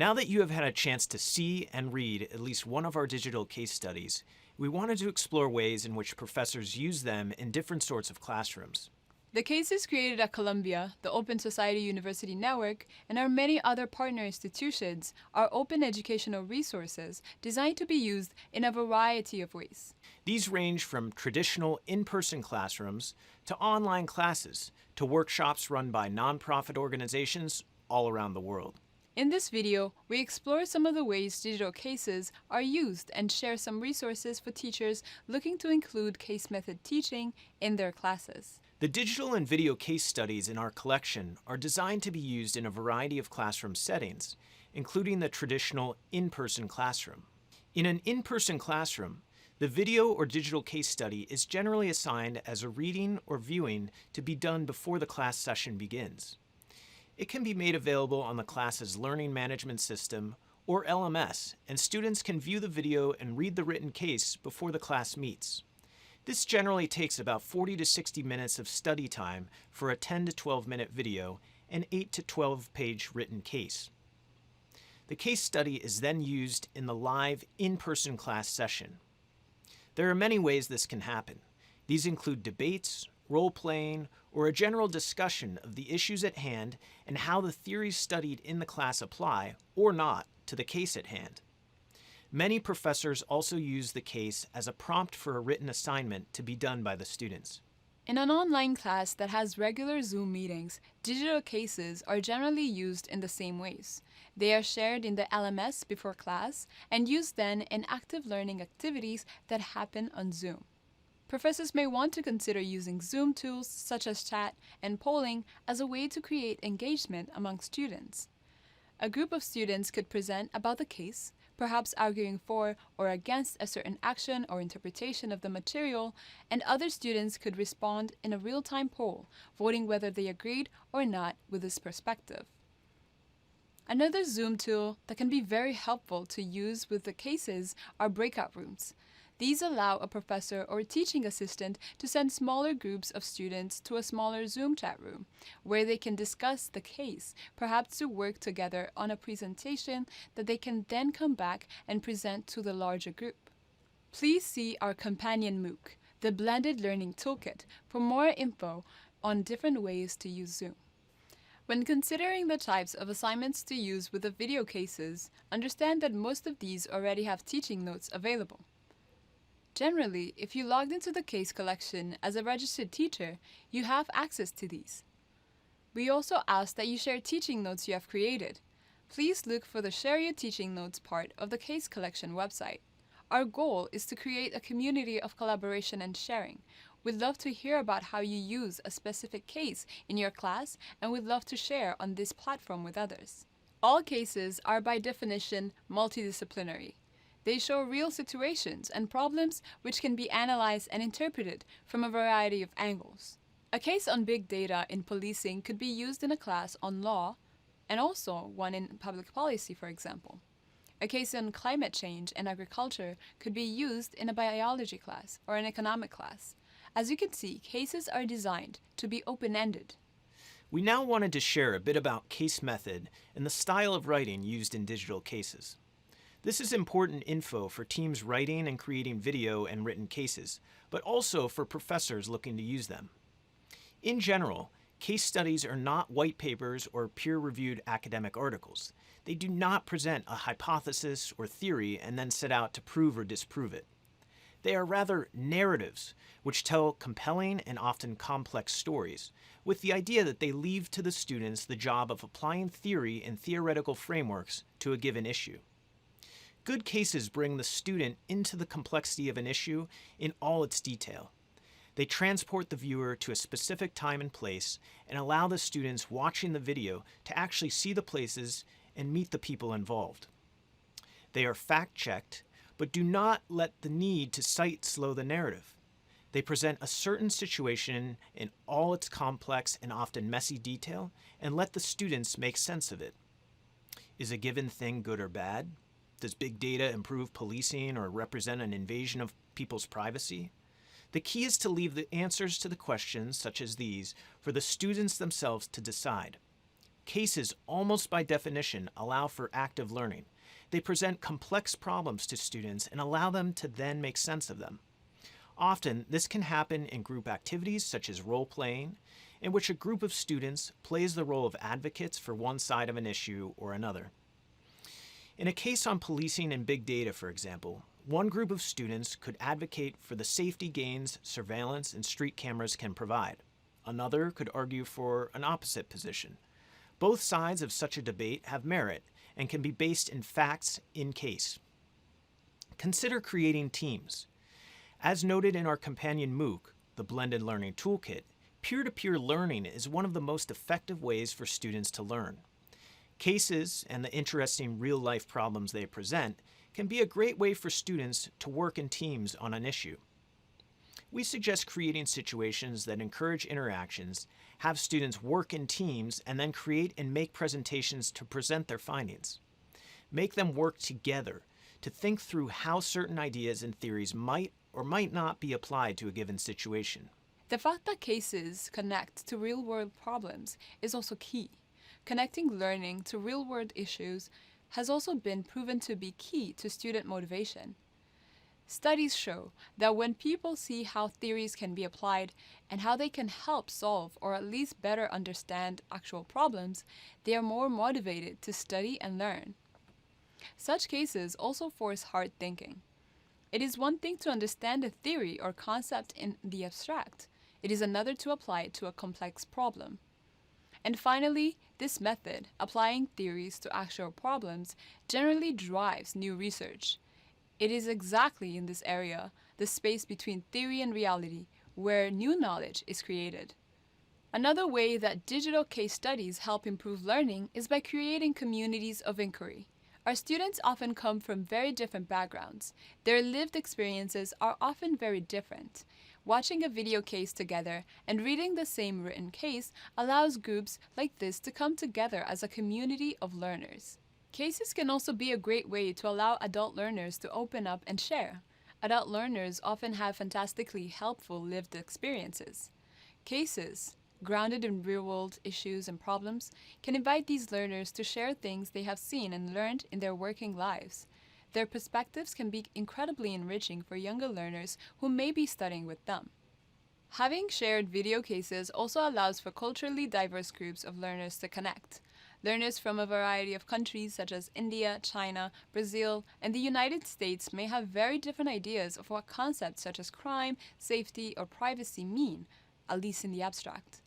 Now that you have had a chance to see and read at least one of our digital case studies, we wanted to explore ways in which professors use them in different sorts of classrooms. The cases created at Columbia, the Open Society University Network, and our many other partner institutions are open educational resources designed to be used in a variety of ways. These range from traditional in-person classrooms to online classes to workshops run by nonprofit organizations all around the world. In this video, we explore some of the ways digital cases are used and share some resources for teachers looking to include case method teaching in their classes. The digital and video case studies in our collection are designed to be used in a variety of classroom settings, including the traditional in-person classroom. In an in-person classroom, the video or digital case study is generally assigned as a reading or viewing to be done before the class session begins. It can be made available on the class's learning management system or LMS, and students can view the video and read the written case before the class meets. This generally takes about 40 to 60 minutes of study time for a 10 to 12 minute video and 8 to 12 page written case. The case study is then used in the live in-person class session. There are many ways this can happen. These include debates, role-playing, or a general discussion of the issues at hand and how the theories studied in the class apply, or not, to the case at hand. Many professors also use the case as a prompt for a written assignment to be done by the students. In an online class that has regular Zoom meetings, digital cases are generally used in the same ways. They are shared in the LMS before class and used then in active learning activities that happen on Zoom. Professors may want to consider using Zoom tools such as chat and polling as a way to create engagement among students. A group of students could present about the case, perhaps arguing for or against a certain action or interpretation of the material, and other students could respond in a real-time poll, voting whether they agreed or not with this perspective. Another Zoom tool that can be very helpful to use with the cases are breakout rooms. These allow a professor or teaching assistant to send smaller groups of students to a smaller Zoom chat room, where they can discuss the case, perhaps to work together on a presentation that they can then come back and present to the larger group. Please see our companion MOOC, the Blended Learning Toolkit, for more info on different ways to use Zoom. When considering the types of assignments to use with the video cases, understand that most of these already have teaching notes available. Generally, if you logged into the case collection as a registered teacher, you have access to these. We also ask that you share teaching notes you have created. Please look for the Share Your Teaching Notes part of the case collection website. Our goal is to create a community of collaboration and sharing. We'd love to hear about how you use a specific case in your class, and we'd love to share on this platform with others. All cases are by definition multidisciplinary. They show real situations and problems which can be analyzed and interpreted from a variety of angles. A case on big data in policing could be used in a class on law, and also one in public policy, for example. A case on climate change and agriculture could be used in a biology class or an economic class. As you can see, cases are designed to be open-ended. We now wanted to share a bit about case method and the style of writing used in digital cases. This is important info for teams writing and creating video and written cases, but also for professors looking to use them. In general, case studies are not white papers or peer-reviewed academic articles. They do not present a hypothesis or theory and then set out to prove or disprove it. They are rather narratives, which tell compelling and often complex stories, with the idea that they leave to the students the job of applying theory and theoretical frameworks to a given issue. Good cases bring the student into the complexity of an issue in all its detail. They transport the viewer to a specific time and place and allow the students watching the video to actually see the places and meet the people involved. They are fact-checked, but do not let the need to cite slow the narrative. They present a certain situation in all its complex and often messy detail and let the students make sense of it. Is a given thing good or bad? Does big data improve policing or represent an invasion of people's privacy? The key is to leave the answers to the questions, such as these, for the students themselves to decide. Cases, almost by definition, allow for active learning. They present complex problems to students and allow them to then make sense of them. Often, this can happen in group activities such as role-playing, in which a group of students plays the role of advocates for one side of an issue or another. In a case on policing and big data, for example, one group of students could advocate for the safety gains surveillance and street cameras can provide. Another could argue for an opposite position. Both sides of such a debate have merit and can be based in facts in case. Consider creating teams. As noted in our companion MOOC, the Blended Learning Toolkit, peer-to-peer learning is one of the most effective ways for students to learn. Cases and the interesting real-life problems they present can be a great way for students to work in teams on an issue. We suggest creating situations that encourage interactions, have students work in teams, and then create and make presentations to present their findings. Make them work together to think through how certain ideas and theories might or might not be applied to a given situation. The fact that cases connect to real-world problems is also key. Connecting learning to real-world issues has also been proven to be key to student motivation. Studies show that when people see how theories can be applied and how they can help solve or at least better understand actual problems, they are more motivated to study and learn. Such cases also force hard thinking. It is one thing to understand a theory or concept in the abstract. It is another to apply it to a complex problem. And finally, this method, applying theories to actual problems, generally drives new research. It is exactly in this area, the space between theory and reality, where new knowledge is created. Another way that digital case studies help improve learning is by creating communities of inquiry. Our students often come from very different backgrounds. Their lived experiences are often very different. Watching a video case together and reading the same written case allows groups like this to come together as a community of learners. Cases can also be a great way to allow adult learners to open up and share. Adult learners often have fantastically helpful lived experiences. Cases, grounded in real-world issues and problems, can invite these learners to share things they have seen and learned in their working lives. Their perspectives can be incredibly enriching for younger learners who may be studying with them. Having shared video cases also allows for culturally diverse groups of learners to connect. Learners from a variety of countries such as India, China, Brazil, and the United States may have very different ideas of what concepts such as crime, safety, or privacy mean, at least in the abstract.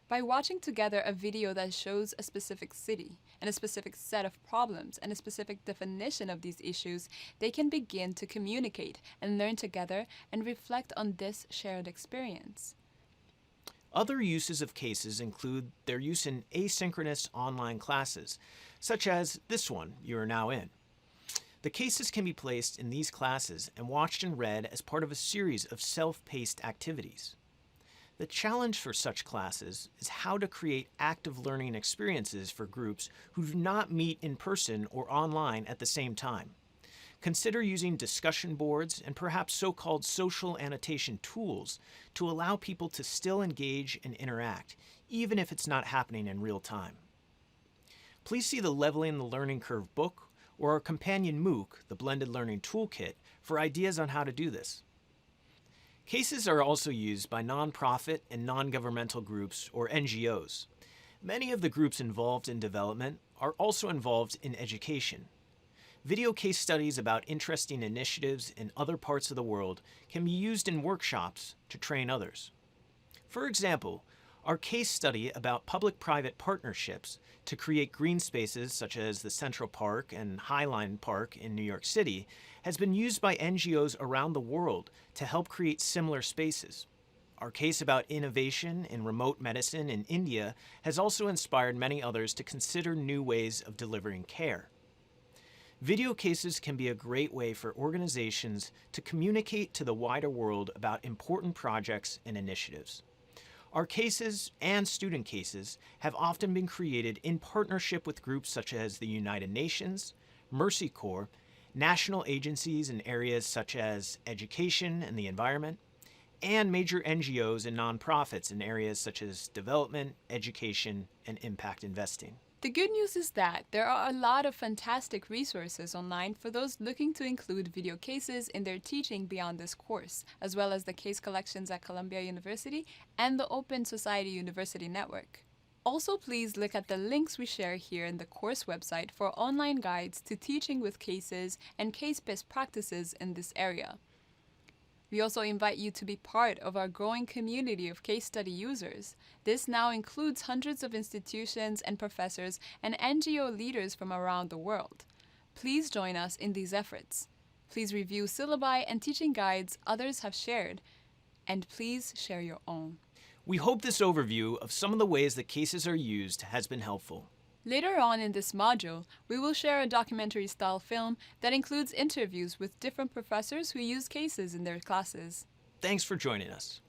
By watching together a video that shows a specific city and a specific set of problems and a specific definition of these issues, they can begin to communicate and learn together and reflect on this shared experience. Other uses of cases include their use in asynchronous online classes, such as this one you are now in. The cases can be placed in these classes and watched and read as part of a series of self-paced activities. The challenge for such classes is how to create active learning experiences for groups who do not meet in person or online at the same time. Consider using discussion boards and perhaps so-called social annotation tools to allow people to still engage and interact, even if it's not happening in real time. Please see the Leveling the Learning Curve book or our companion MOOC, the Blended Learning Toolkit, for ideas on how to do this. Cases are also used by nonprofit and non-governmental groups, or NGOs. Many of the groups involved in development are also involved in education. Video case studies about interesting initiatives in other parts of the world can be used in workshops to train others. For example, our case study about public-private partnerships to create green spaces such as the Central Park and Highline Park in New York City has been used by NGOs around the world to help create similar spaces. Our case about innovation in remote medicine in India has also inspired many others to consider new ways of delivering care. Video cases can be a great way for organizations to communicate to the wider world about important projects and initiatives. Our cases and student cases have often been created in partnership with groups such as the United Nations, Mercy Corps, national agencies in areas such as education and the environment, and major NGOs and nonprofits in areas such as development, education, and impact investing. The good news is that there are a lot of fantastic resources online for those looking to include video cases in their teaching beyond this course, as well as the case collections at Columbia University and the Open Society University Network. Also, please look at the links we share here in the course website for online guides to teaching with cases and case best practices in this area. We also invite you to be part of our growing community of case study users. This now includes hundreds of institutions and professors and NGO leaders from around the world. Please join us in these efforts. Please review syllabi and teaching guides others have shared, and please share your own. We hope this overview of some of the ways that cases are used has been helpful. Later on in this module, we will share a documentary-style film that includes interviews with different professors who use cases in their classes. Thanks for joining us.